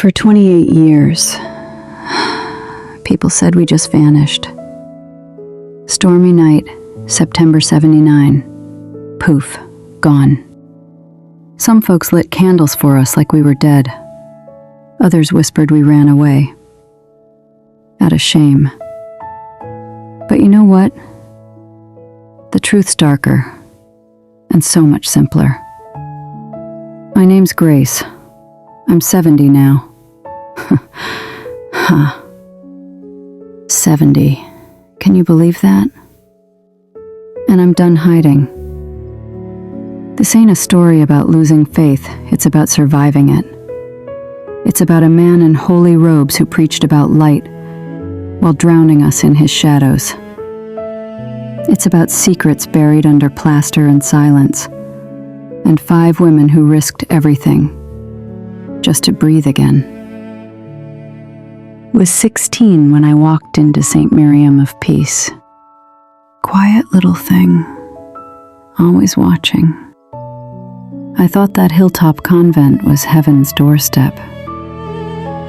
For 28 years, people said we just vanished. Stormy night, September 79. Poof, gone. Some folks lit candles for us like we were dead. Others whispered we ran away. Out of shame. But you know what? The truth's darker, and so much simpler. My name's Grace. I'm 70 now. Huh. 70. Can you believe that? And I'm done hiding. This ain't a story about losing faith, it's about surviving it. It's about a man in holy robes who preached about light while drowning us in his shadows. It's about secrets buried under plaster and silence, and 5 women who risked everything just to breathe again. Was 16 when I walked into St. Miriam of Peace. Quiet little thing, always watching. I thought that hilltop convent was heaven's doorstep.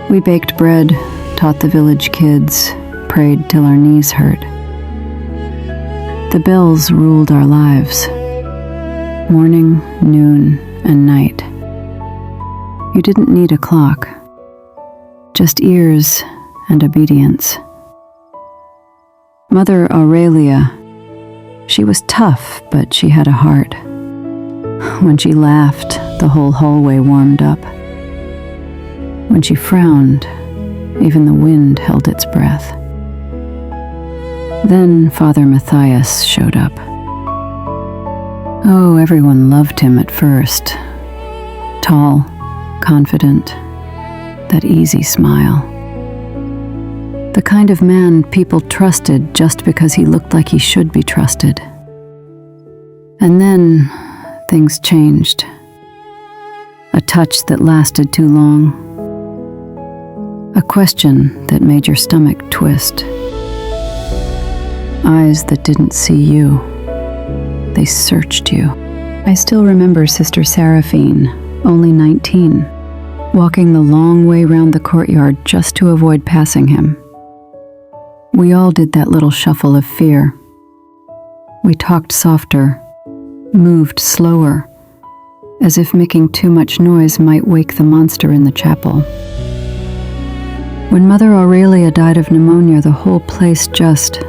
We baked bread, taught the village kids, prayed till our knees hurt. The bells ruled our lives, morning, noon, and night. You didn't need a clock, just ears and obedience. Mother Aurelia, she was tough, but she had a heart. When she laughed, the whole hallway warmed up. When she frowned, even the wind held its breath. Then Father Matthias showed up. Oh, everyone loved him at first. Tall, confident, that easy smile. The kind of man people trusted just because he looked like he should be trusted. And then things changed. A touch that lasted too long. A question that made your stomach twist. Eyes that didn't see you. They searched you. I still remember Sister Seraphine, only 19, walking the long way round the courtyard just to avoid passing him. We all did that little shuffle of fear. We talked softer, moved slower, as if making too much noise might wake the monster in the chapel. When Mother Aurelia died of pneumonia, the whole place just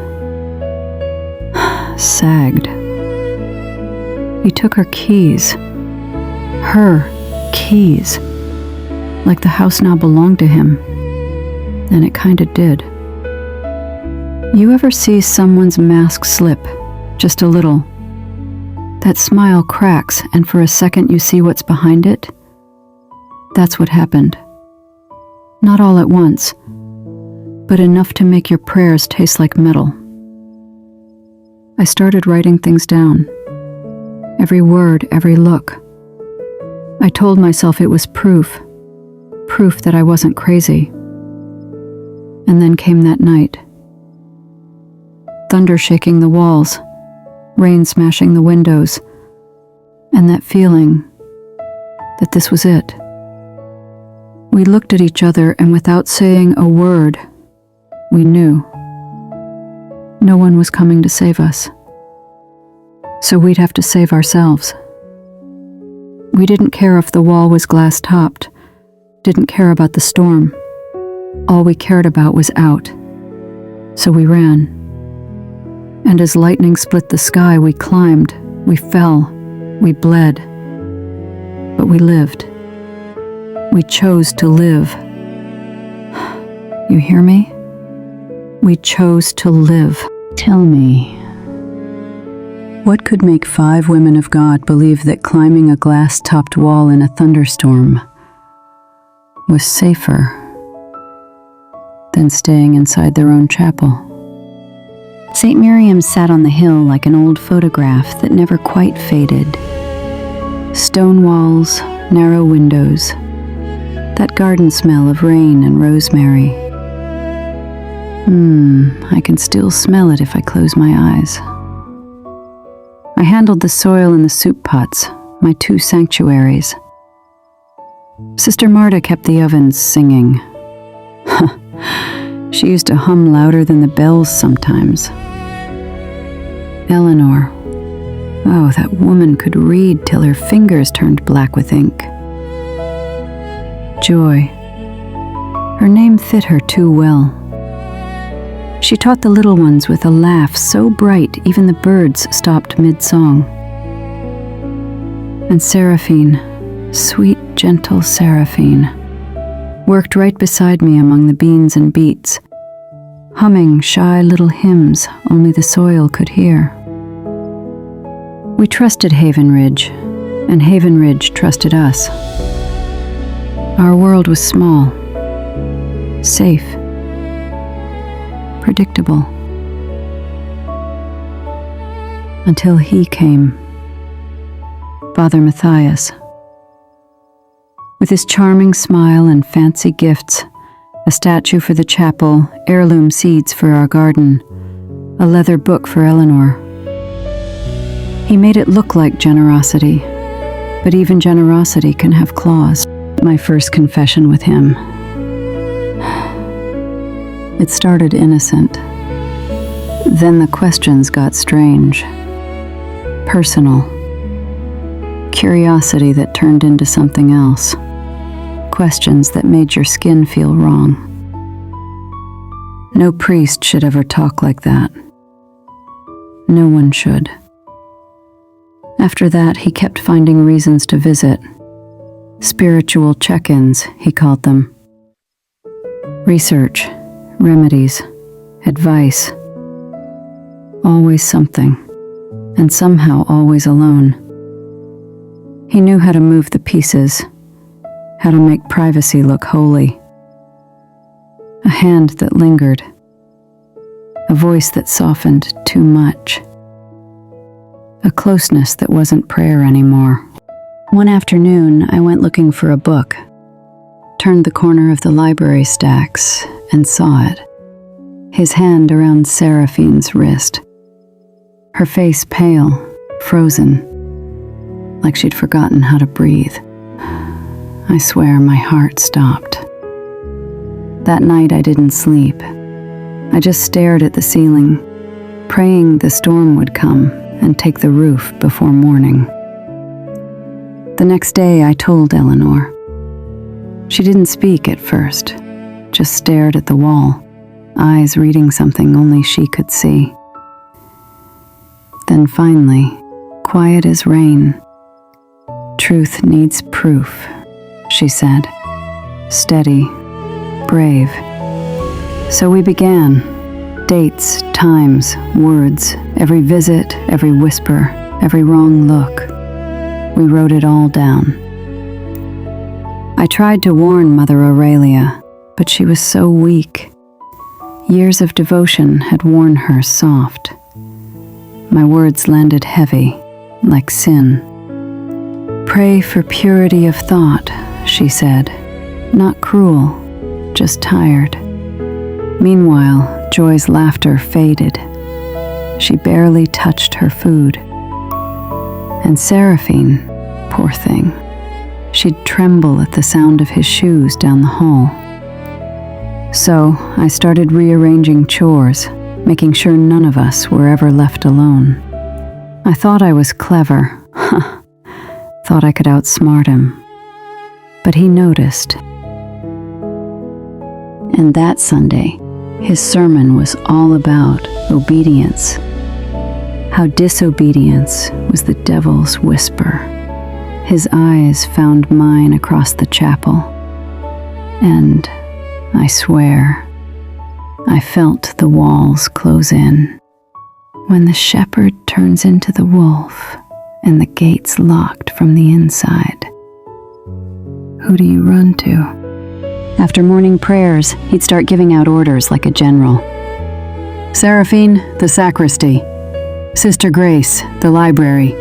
sagged. He took her keys. Her keys. Like the house now belonged to him. And it kinda did. You ever see someone's mask slip, just a little? That smile cracks, and for a second you see what's behind it? That's what happened. Not all at once, but enough to make your prayers taste like metal. I started writing things down. Every word, every look. I told myself it was proof that I wasn't crazy. And then came that night. Thunder shaking the walls, rain smashing the windows, and that feeling that this was it. We looked at each other, and without saying a word, we knew. No one was coming to save us. So we'd have to save ourselves. We didn't care if the wall was glass-topped, didn't care about the storm. All we cared about was out. So we ran. And as lightning split the sky, we climbed, we fell, we bled. But we lived. We chose to live. You hear me? We chose to live. Tell me, what could make 5 women of God believe that climbing a glass-topped wall in a thunderstorm was safer than staying inside their own chapel? St. Miriam sat on the hill like an old photograph that never quite faded. Stone walls, narrow windows, that garden smell of rain and rosemary. I can still smell it if I close my eyes. I handled the soil in the soup pots, my 2 sanctuaries. Sister Marta kept the ovens singing. She used to hum louder than the bells sometimes. Eleanor. Oh, that woman could read till her fingers turned black with ink. Joy. Her name fit her too well. She taught the little ones with a laugh so bright even the birds stopped mid-song. And Seraphine, sweet, gentle Seraphine, worked right beside me among the beans and beets, humming shy little hymns only the soil could hear. We trusted Haven Ridge, and Haven Ridge trusted us. Our world was small, safe, predictable. Until he came, Father Matthias. With his charming smile and fancy gifts, a statue for the chapel, heirloom seeds for our garden, a leather book for Eleanor. He made it look like generosity, but even generosity can have claws. My first confession with him. It started innocent. Then the questions got strange. Personal. Curiosity that turned into something else. Questions that made your skin feel wrong. No priest should ever talk like that. No one should. After that, he kept finding reasons to visit. Spiritual check-ins, he called them. Research, remedies, advice. Always something, and somehow always alone. He knew how to move the pieces, how to make privacy look holy. A hand that lingered, a voice that softened too much, a closeness that wasn't prayer anymore. One afternoon, I went looking for a book, turned the corner of the library stacks, and saw it. His hand around Seraphine's wrist. Her face pale, frozen, like she'd forgotten how to breathe. I swear my heart stopped. That night I didn't sleep. I just stared at the ceiling, praying the storm would come and take the roof before morning. The next day I told Eleanor. She didn't speak at first, just stared at the wall, eyes reading something only she could see. Then finally, quiet as rain, "Truth needs proof," she said, steady, brave. So we began. Dates, times, words, every visit, every whisper, every wrong look. We wrote it all down. I tried to warn Mother Aurelia, but she was so weak. Years of devotion had worn her soft. My words landed heavy, like sin. "Pray for purity of thought," she said. Not cruel, just tired. Meanwhile, Joy's laughter faded. She barely touched her food. And Seraphine, poor thing, she'd tremble at the sound of his shoes down the hall. So I started rearranging chores, making sure none of us were ever left alone. I thought I was clever, thought I could outsmart him. But he noticed. And that Sunday, his sermon was all about obedience. How disobedience was the devil's whisper. His eyes found mine across the chapel. And, I swear, I felt the walls close in. When the shepherd turns into the wolf and the gates locked from the inside, who do you run to? After morning prayers, he'd start giving out orders like a general. Seraphine, the sacristy. Sister Grace, the library.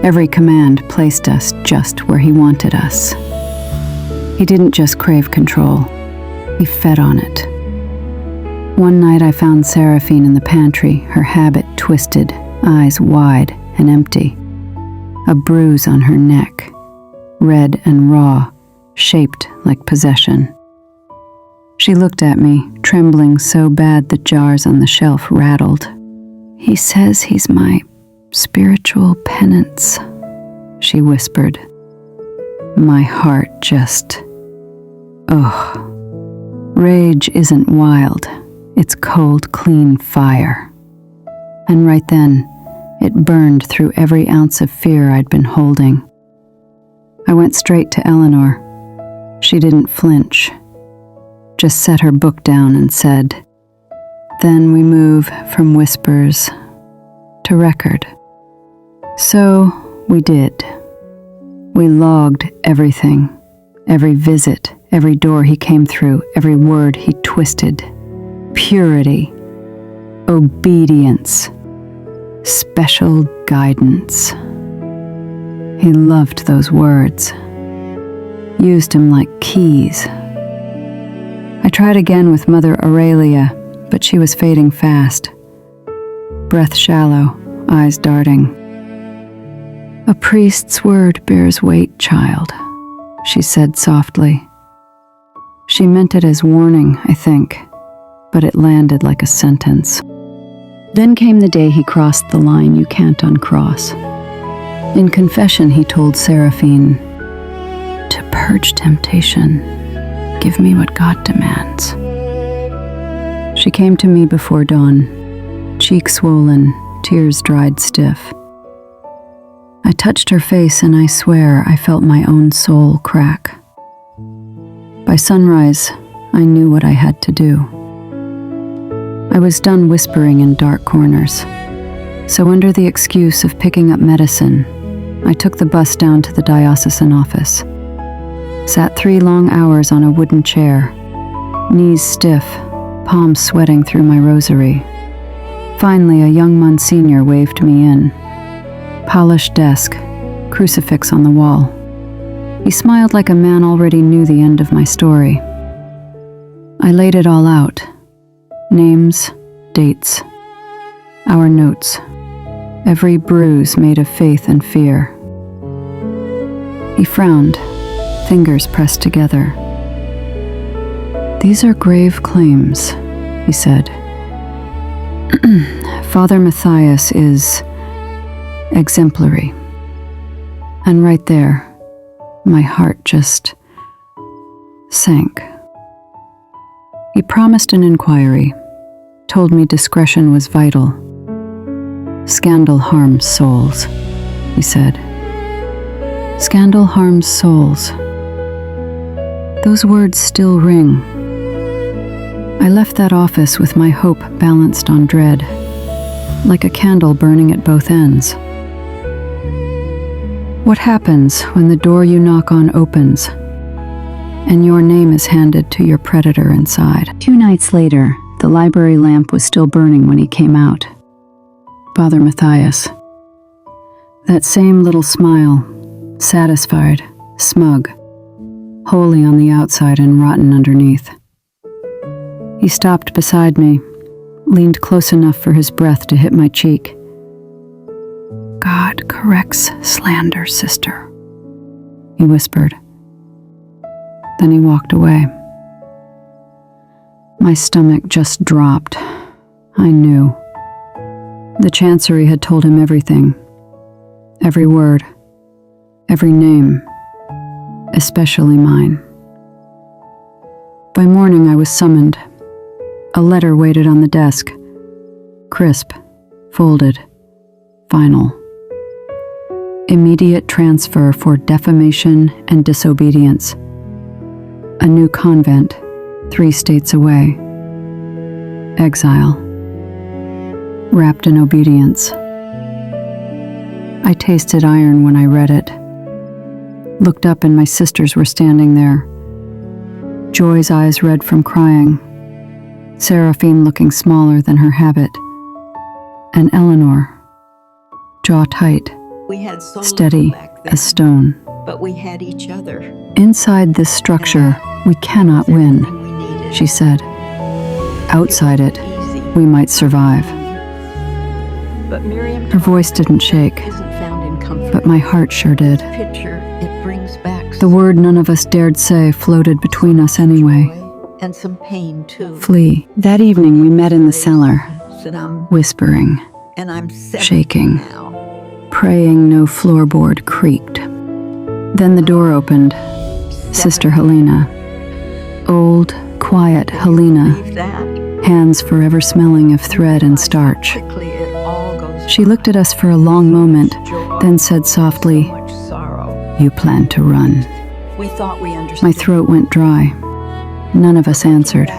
Every command placed us just where he wanted us. He didn't just crave control. He fed on it. One night I found Seraphine in the pantry, her habit twisted, eyes wide and empty. A bruise on her neck, red and raw, shaped like possession. She looked at me, trembling so bad the jars on the shelf rattled. "He says he's my spiritual penance," she whispered. My heart just... ugh. Rage isn't wild, it's cold, clean fire. And right then, it burned through every ounce of fear I'd been holding. I went straight to Eleanor. She didn't flinch, just set her book down and said, "Then we move from whispers to record." So we did. We logged everything, every visit, every door he came through, every word he twisted. Purity, obedience, special guidance. He loved those words, used them like keys. I tried again with Mother Aurelia, but she was fading fast. Breath shallow, eyes darting. "A priest's word bears weight, child," she said softly. She meant it as warning, I think, but it landed like a sentence. Then came the day he crossed the line you can't uncross. In confession, he told Seraphine, "To purge temptation, give me what God demands." She came to me before dawn, cheeks swollen, tears dried stiff. I touched her face and I swear I felt my own soul crack. By sunrise, I knew what I had to do. I was done whispering in dark corners, so under the excuse of picking up medicine, I took the bus down to the diocesan office. Sat 3 long hours on a wooden chair, knees stiff, palms sweating through my rosary. Finally, a young Monsignor waved me in. Polished desk, crucifix on the wall. He smiled like a man already knew the end of my story. I laid it all out. Names, dates, our notes, every bruise made of faith and fear. He frowned, fingers pressed together. "These are grave claims," he said. "Father Matthias is exemplary." And right there, my heart just sank. He promised an inquiry, told me discretion was vital. "Scandal harms souls," he said. "Scandal harms souls." Those words still ring. I left that office with my hope balanced on dread, like a candle burning at both ends. What happens when the door you knock on opens and your name is handed to your predator inside? 2 nights later, the library lamp was still burning when he came out. Father Matthias. That same little smile, satisfied, smug, holy on the outside and rotten underneath. He stopped beside me, leaned close enough for his breath to hit my cheek. "God corrects slander, sister," he whispered. Then he walked away. My stomach just dropped. I knew. The chancery had told him everything. Every word. Every name. Especially mine. By morning I was summoned. A letter waited on the desk. Crisp. Folded. Final. Immediate transfer for defamation and disobedience. A new convent, 3 states away. Exile. Wrapped in obedience. I tasted iron when I read it. Looked up and my sisters were standing there. Joy's eyes red from crying. Seraphine looking smaller than her habit. And Eleanor, jaw tight, steady as stone. But we had each other. "Inside this structure, we cannot win," she said. "Outside it, we might survive." But Miriam, her voice didn't shake, isn't found in comfort. but my heart sure did. Picture, it brings back The word none of us dared say floated between us anyway. And some pain too. Flee. That evening we met in the cellar, And whispering, I'm 70 shaking, now. praying no floorboard creaked. Then the door opened. Sister Helena. Old, quiet Helena, Believe that. hands forever smelling of thread and starch. Quickly it all goes. She looked at us for a long moment, then said softly, So much sorrow. "You plan to run." We thought we understood. My throat went dry. None of us answered.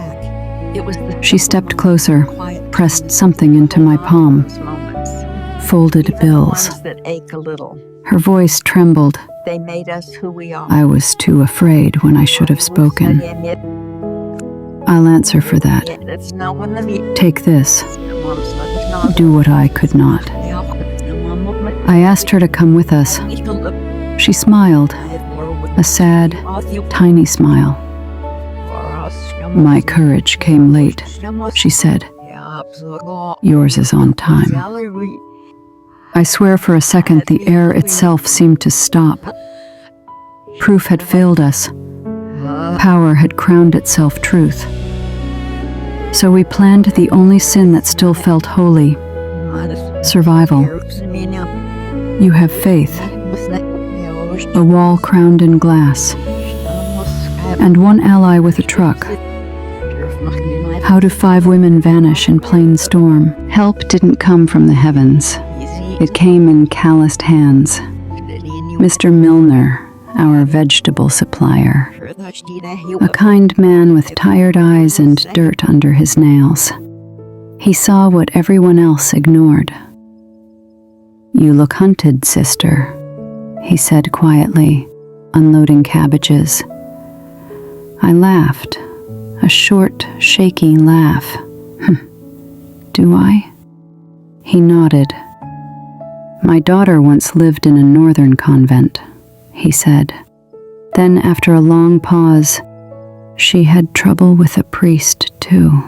It was the She stepped closer, quiet pressed something into my palm, moments. folded Even bills. ones that ache a little. Her voice trembled. They made us who we are. I was too afraid when I should have spoken. I'll answer for that. It's no one that me. Take this. Do Do what I could not. I asked her to come with us. She smiled, a sad, tiny smile. My courage came late, she said. Yours is on time. I swear for a second the air itself seemed to stop. Proof had failed us. Power had crowned itself truth. So we planned the only sin that still felt holy, survival. You have faith, a wall crowned in glass, and one ally with a truck. How do 5 women vanish in plain storm? Help didn't come from the heavens. It came in calloused hands. Mr. Milner, our vegetable supplier, a kind man with tired eyes and dirt under his nails. He saw what everyone else ignored. You look hunted, sister, he said quietly, unloading cabbages. I laughed, a short, shaky laugh. Do I? He nodded. My daughter once lived in a northern convent, he said. Then, after a long pause, she had trouble with a priest, too.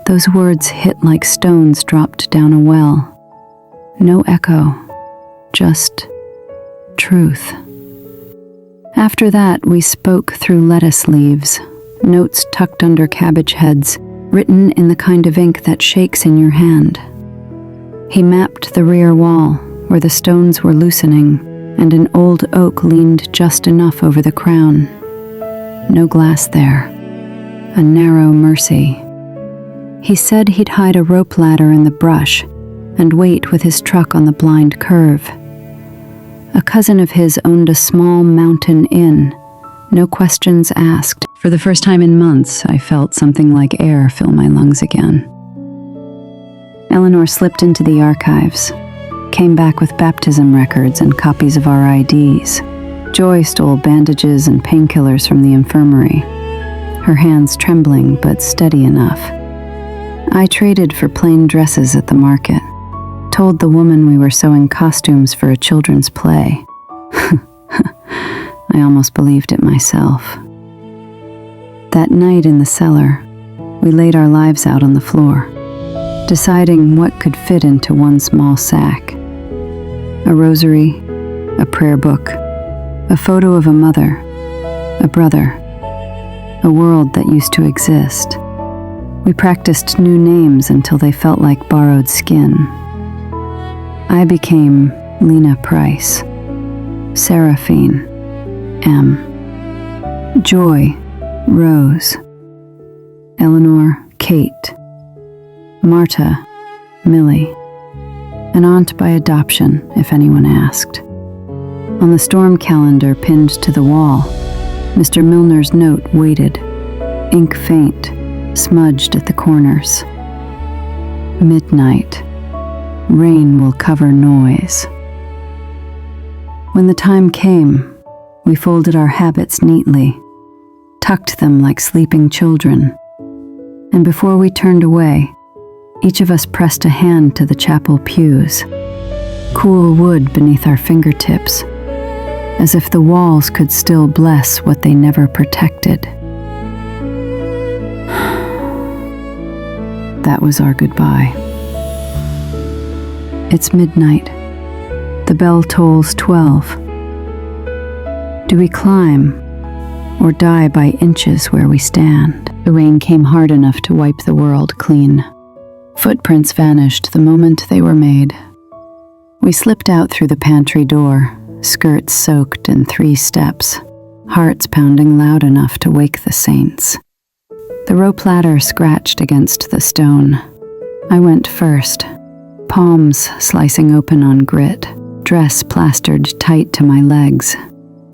Those words hit like stones dropped down a well. No echo, just truth. After that, we spoke through lettuce leaves, notes tucked under cabbage heads, written in the kind of ink that shakes in your hand. He mapped the rear wall, where the stones were loosening, and an old oak leaned just enough over the crown. No glass there. A narrow mercy. He said he'd hide a rope ladder in the brush and wait with his truck on the blind curve. A cousin of his owned a small mountain inn, no questions asked. For the first time in months, I felt something like air fill my lungs again. Eleanor slipped into the archives, came back with baptism records and copies of our IDs. Joy stole bandages and painkillers from the infirmary, her hands trembling but steady enough. I traded for plain dresses at the market, told the woman we were sewing costumes for a children's play. I almost believed it myself. That night in the cellar, we laid our lives out on the floor, deciding what could fit into one small sack. A rosary, a prayer book, a photo of a mother, a brother, a world that used to exist. We practiced new names until they felt like borrowed skin. I became Lena Price, Seraphine, M, Joy, Rose, Eleanor, Kate, Marta, Millie, an aunt by adoption, if anyone asked. On the storm calendar pinned to the wall, Mr. Milner's note waited, ink faint, smudged at the corners. Midnight. Rain will cover noise. When the time came, we folded our habits neatly, tucked them like sleeping children, and before we turned away, each of us pressed a hand to the chapel pews, cool wood beneath our fingertips, as if the walls could still bless what they never protected. That was our goodbye. It's midnight. The bell tolls 12. Do we climb or die by inches where we stand? The rain came hard enough to wipe the world clean. Footprints vanished the moment they were made. We slipped out through the pantry door, skirts soaked in 3 steps, hearts pounding loud enough to wake the saints. The rope ladder scratched against the stone. I went first, palms slicing open on grit, dress plastered tight to my legs.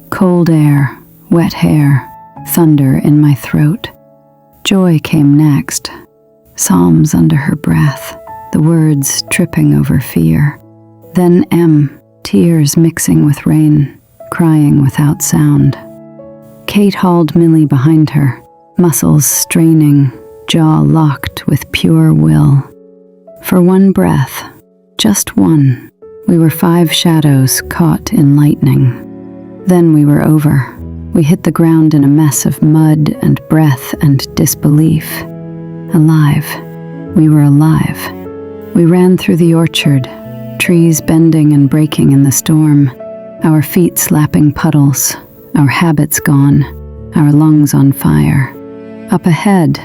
Cold air, wet hair, thunder in my throat. Joy came next, psalms under her breath, the words tripping over fear. Then M, tears mixing with rain, crying without sound. Kate hauled Millie behind her, muscles straining, jaw locked with pure will. For one breath, just one, we were 5 shadows caught in lightning. Then we were over. We hit the ground in a mess of mud and breath and disbelief. Alive. We were alive. We ran through the orchard, trees bending and breaking in the storm, our feet slapping puddles, our habits gone, our lungs on fire. Up ahead,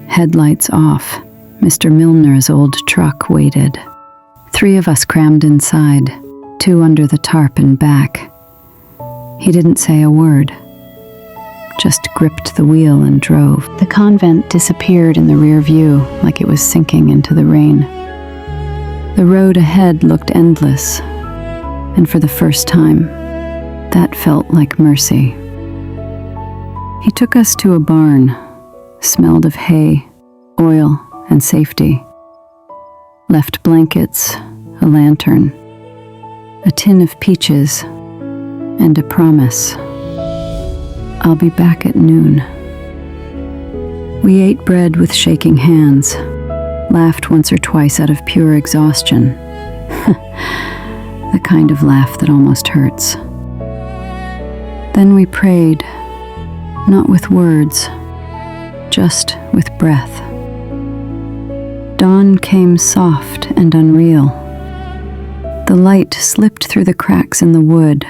headlights off, Mr. Milner's old truck waited. 3 of us crammed inside, 2 under the tarp and back. He didn't say a word, just gripped the wheel and drove. The convent disappeared in the rear view like it was sinking into the rain. The road ahead looked endless, and for the first time, that felt like mercy. He took us to a barn, smelled of hay, oil, and safety. Left blankets, a lantern, a tin of peaches, and a promise. I'll be back at noon. We ate bread with shaking hands, laughed once or twice out of pure exhaustion. The kind of laugh that almost hurts. Then we prayed, not with words, just with breath. Dawn came soft and unreal. The light slipped through the cracks in the wood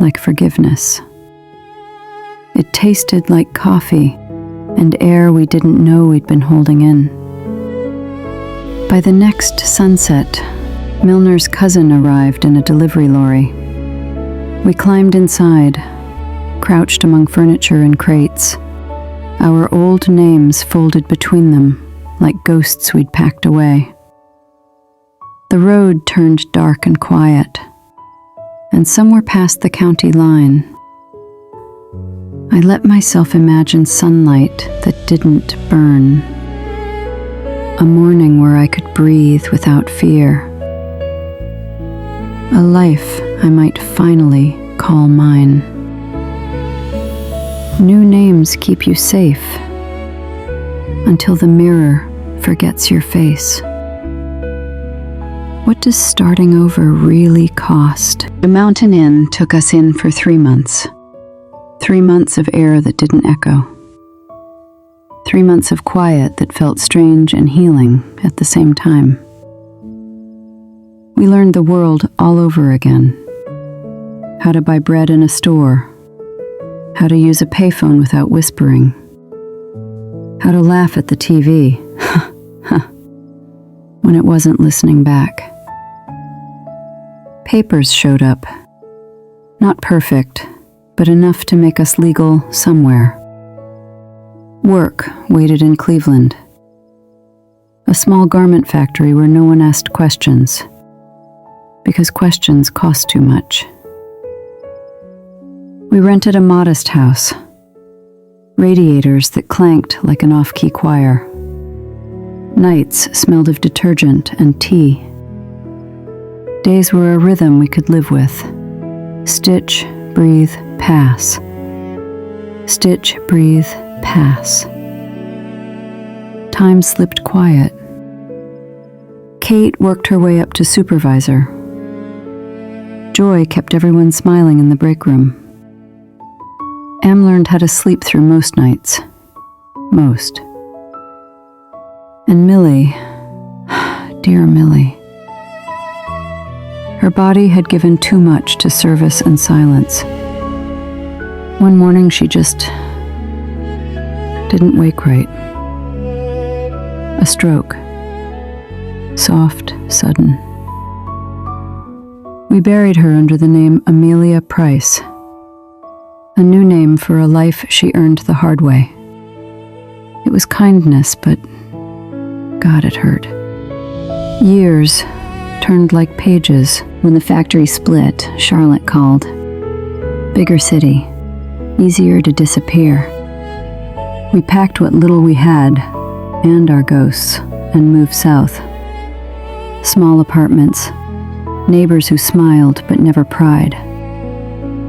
like forgiveness. It tasted like coffee and air we didn't know we'd been holding in. By the next sunset, Milner's cousin arrived in a delivery lorry. We climbed inside, crouched among furniture and crates, our old names folded between them like ghosts we'd packed away. The road turned dark and quiet, and somewhere past the county line, I let myself imagine sunlight that didn't burn. A morning where I could breathe without fear. A life I might finally call mine. New names keep you safe until the mirror forgets your face. What does starting over really cost? The Mountain Inn took us in for 3 months. 3 months of air that didn't echo. 3 months of quiet that felt strange and healing at the same time. We learned the world all over again. How to buy bread in a store. How to use a payphone without whispering. How to laugh at the TV when it wasn't listening back. Papers showed up. Not perfect, but enough to make us legal somewhere. Work waited in Cleveland. A small garment factory where no one asked questions, because questions cost too much. We rented a modest house. Radiators that clanked like an off-key choir. Nights smelled of detergent and tea. Days were a rhythm we could live with. Stitch, breathe, pass. Stitch, breathe, pass. Time slipped quiet. Kate worked her way up to supervisor. Joy kept everyone smiling in the break room. Em learned how to sleep through most nights. Most. And Millie, dear Millie. Her body had given too much to service and silence. One morning she just didn't wake right. A stroke. Soft, sudden. We buried her under the name Amelia Price, a new name for a life she earned the hard way. It was kindness, but God, it hurt. Years turned like pages. When the factory split, Charlotte called. Bigger city, easier to disappear. We packed what little we had, and our ghosts, and moved south. Small apartments, neighbors who smiled but never pried.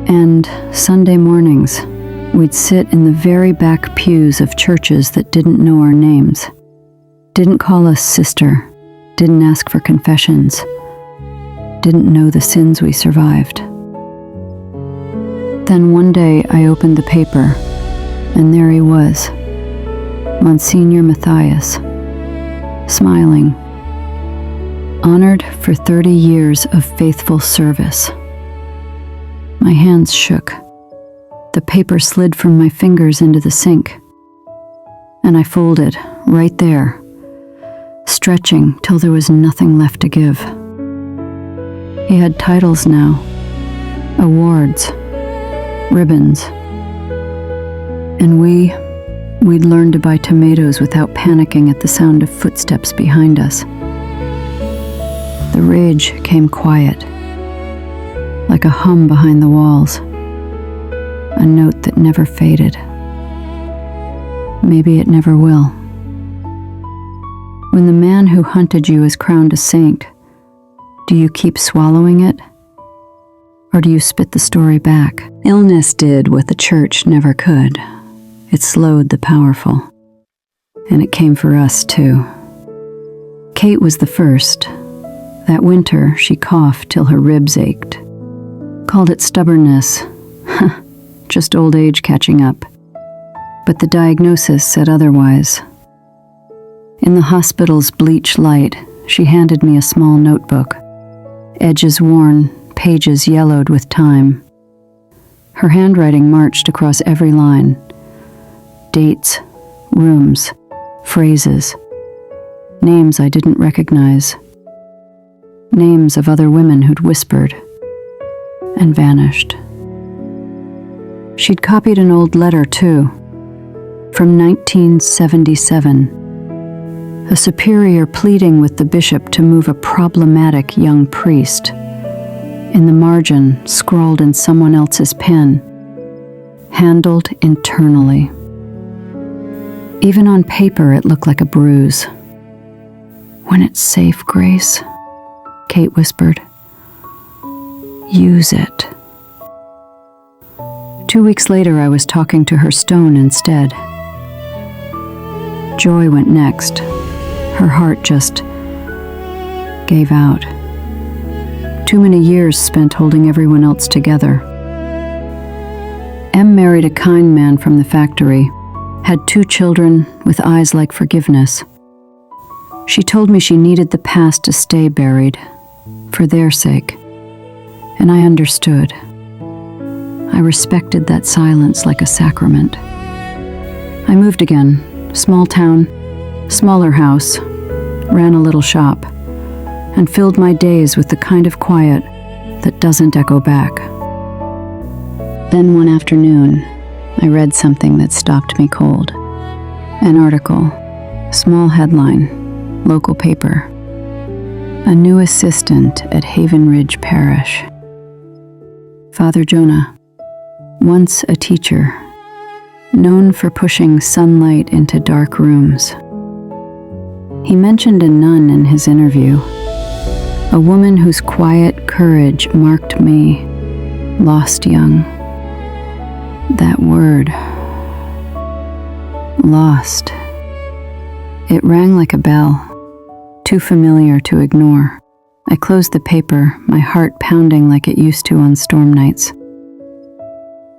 And Sunday mornings, we'd sit in the very back pews of churches that didn't know our names, didn't call us sister, didn't ask for confessions, didn't know the sins we survived. Then one day I opened the paper, and there he was, Monsignor Matthias, smiling, honored for 30 years of faithful service. My hands shook. The paper slid from my fingers into the sink, and I folded right there, stretching till there was nothing left to give. He had titles now, awards, ribbons, and we'd learned to buy tomatoes without panicking at the sound of footsteps behind us. The rage came quiet, like a hum behind the walls, a note that never faded. Maybe it never will. When the man who hunted you is crowned a saint, do you keep swallowing it? Or do you spit the story back? Illness did what the church never could. It slowed the powerful. And it came for us, too. Kate was the first. That winter, she coughed till her ribs ached. Called it stubbornness. Just old age catching up. But the diagnosis said otherwise. In the hospital's bleach light, she handed me a small notebook. Edges worn, pages yellowed with time. Her handwriting marched across every line. Dates, rooms, phrases, names I didn't recognize. Names of other women who'd whispered and vanished. She'd copied an old letter, too, from 1977, a superior pleading with the bishop to move a problematic young priest. In the margin, scrawled in someone else's pen, handled internally. Even on paper, it looked like a bruise. When it's safe, Grace, Kate whispered. Use it. 2 weeks later, I was talking to her stone instead. Joy went next. Her heart just gave out. Too many years spent holding everyone else together. Em married a kind man from the factory, had 2 children with eyes like forgiveness. She told me she needed the past to stay buried, for their sake, and I understood. I respected that silence like a sacrament. I moved again, small town, smaller house, ran a little shop, and filled my days with the kind of quiet that doesn't echo back. Then one afternoon, I read something that stopped me cold. An article, small headline, local paper. A new assistant at Haven Ridge Parish. Father Jonah, once a teacher, known for pushing sunlight into dark rooms. He mentioned a nun in his interview, a woman whose quiet courage marked me, lost young. That word, lost. It rang like a bell, too familiar to ignore. I closed the paper, my heart pounding like it used to on storm nights.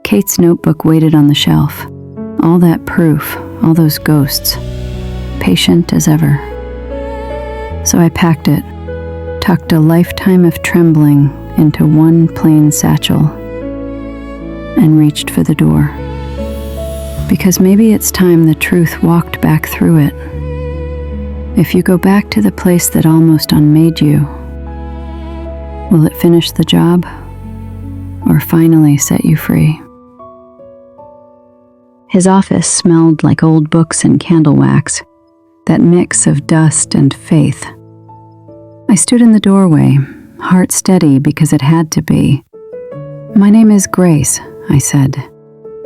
Kate's notebook waited on the shelf. All that proof, all those ghosts, patient as ever. So I packed it, tucked a lifetime of trembling into one plain satchel. and reached for the door. Because maybe it's time the truth walked back through it. If you go back to the place that almost unmade you, will it finish the job or finally set you free? His office smelled like old books and candle wax, that mix of dust and faith. I stood in the doorway, heart steady because it had to be. "My name is Grace," I said.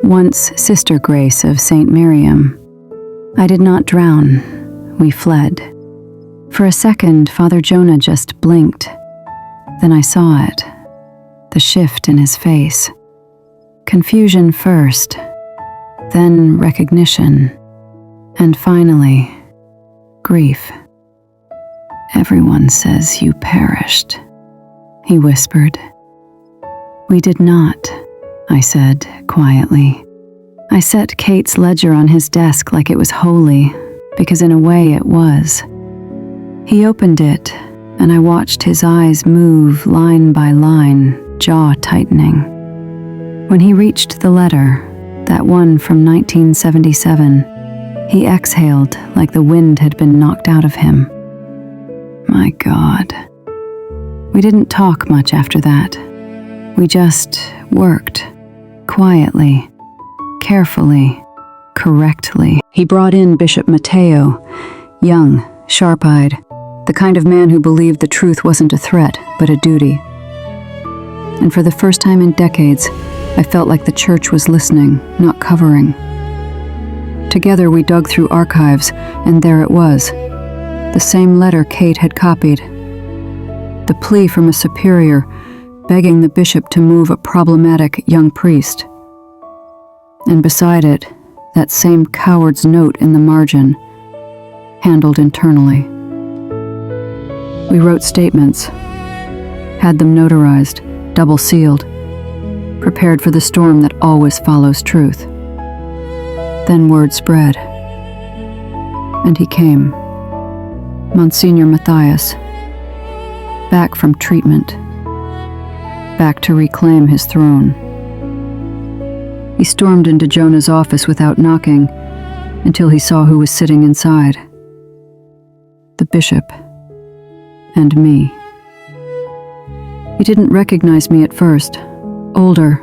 "Once Sister Grace of St. Miriam. I did not drown. We fled." For a second, Father Jonah just blinked. Then I saw it, the shift in his face. Confusion first, then recognition, and finally, grief. "Everyone says you perished," he whispered. "We did not," I said quietly. I set Kate's ledger on his desk like it was holy, because in a way it was. He opened it, and I watched his eyes move line by line, jaw tightening. When he reached the letter, that one from 1977, he exhaled like the wind had been knocked out of him. My God. We didn't talk much after that. We just worked, quietly, carefully, correctly. He brought in Bishop Matteo, young, sharp-eyed, the kind of man who believed the truth wasn't a threat, but a duty. And for the first time in decades, I felt like the church was listening, not covering. Together we dug through archives, and there it was, the same letter Kate had copied. The plea from a superior, begging the bishop to move a problematic young priest. And beside it, that same coward's note in the margin, handled internally. We wrote statements, had them notarized, double-sealed, prepared for the storm that always follows truth. Then word spread. And he came, Monsignor Matthias, back from treatment, back to reclaim his throne. He stormed into Jonah's office without knocking until he saw who was sitting inside. The bishop and me. He didn't recognize me at first. Older,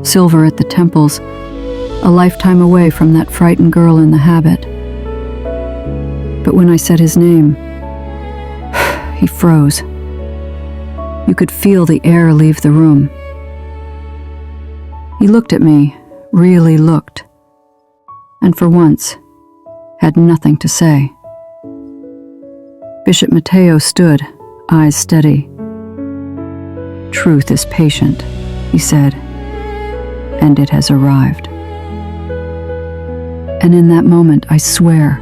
silver at the temples, a lifetime away from that frightened girl in the habit. But when I said his name, he froze. You could feel the air leave the room. He looked at me, really looked, and for once, had nothing to say. Bishop Matteo stood, eyes steady. "Truth is patient," he said, "and it has arrived." And in that moment, I swear,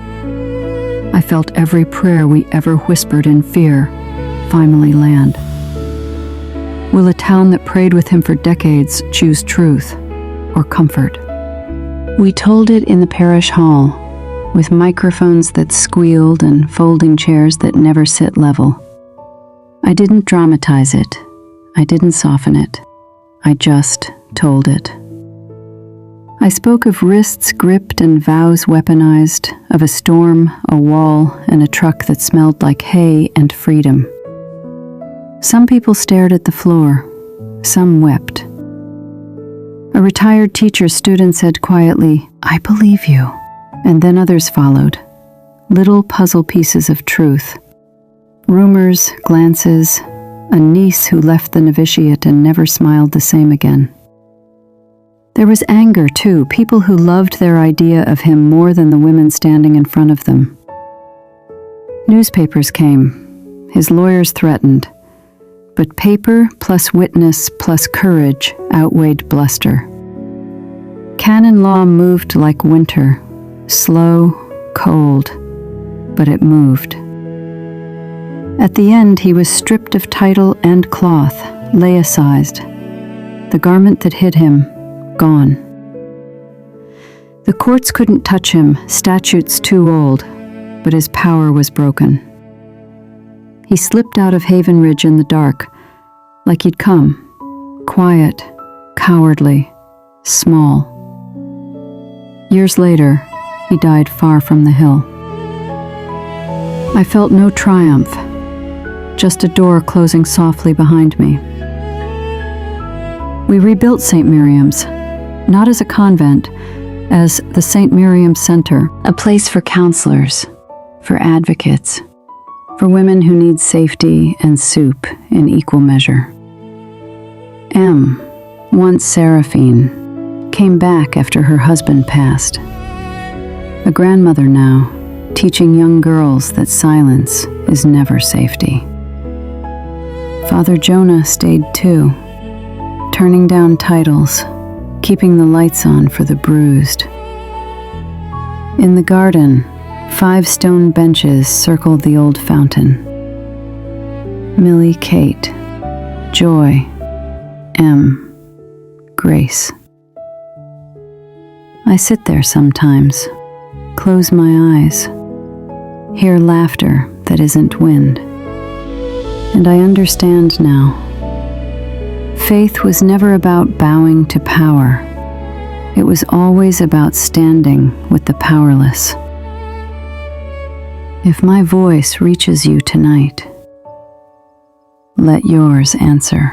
I felt every prayer we ever whispered in fear finally land. Will a town that prayed with him for decades choose truth or comfort? We told it in the parish hall, with microphones that squealed and folding chairs that never sit level. I didn't dramatize it. I didn't soften it. I just told it. I spoke of wrists gripped and vows weaponized, of a storm, a wall, and a truck that smelled like hay and freedom. Some people stared at the floor. Some wept. A retired teacher stood and said quietly, "I believe you." And then others followed, little puzzle pieces of truth. Rumors, glances, a niece who left the novitiate and never smiled the same again. There was anger, too, people who loved their idea of him more than the women standing in front of them. Newspapers came. His lawyers threatened. But paper plus witness plus courage outweighed bluster. Canon law moved like winter, slow, cold, but it moved. At the end, he was stripped of title and cloth, laicized. The garment that hid him, gone. The courts couldn't touch him, statutes too old, but his power was broken. He slipped out of Haven Ridge in the dark, like he'd come, quiet, cowardly, small. Years later, he died far from the hill. I felt no triumph, just a door closing softly behind me. We rebuilt St. Miriam's, not as a convent, as the St. Miriam Center, a place for counselors, for advocates, for women who need safety and soup in equal measure. M, once Seraphine, came back after her husband passed. A grandmother now, teaching young girls that silence is never safety. Father Jonah stayed too, turning down titles, keeping the lights on for the bruised. In the garden, 5 stone benches circled the old fountain. Millie, Kate, Joy, M, Grace. I sit there sometimes, close my eyes, hear laughter that isn't wind. And I understand now. Faith was never about bowing to power. It was always about standing with the powerless. If my voice reaches you tonight, let yours answer.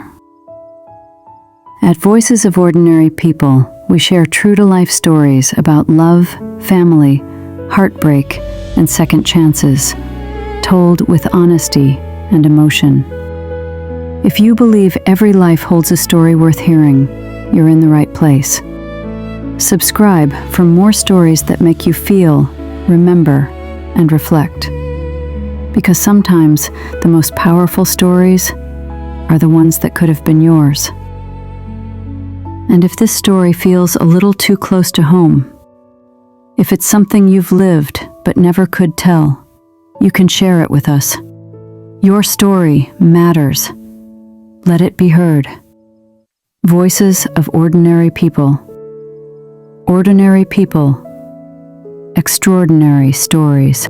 At Voices of Ordinary People, we share true-to-life stories about love, family, heartbreak, and second chances, told with honesty and emotion. If you believe every life holds a story worth hearing, you're in the right place. Subscribe for more stories that make you feel, remember, and reflect. Because sometimes the most powerful stories are the ones that could have been yours. And if this story feels a little too close to home, if it's something you've lived but never could tell, you can share it with us. Your story matters. Let it be heard. Voices of Ordinary People. Ordinary people. Extraordinary stories.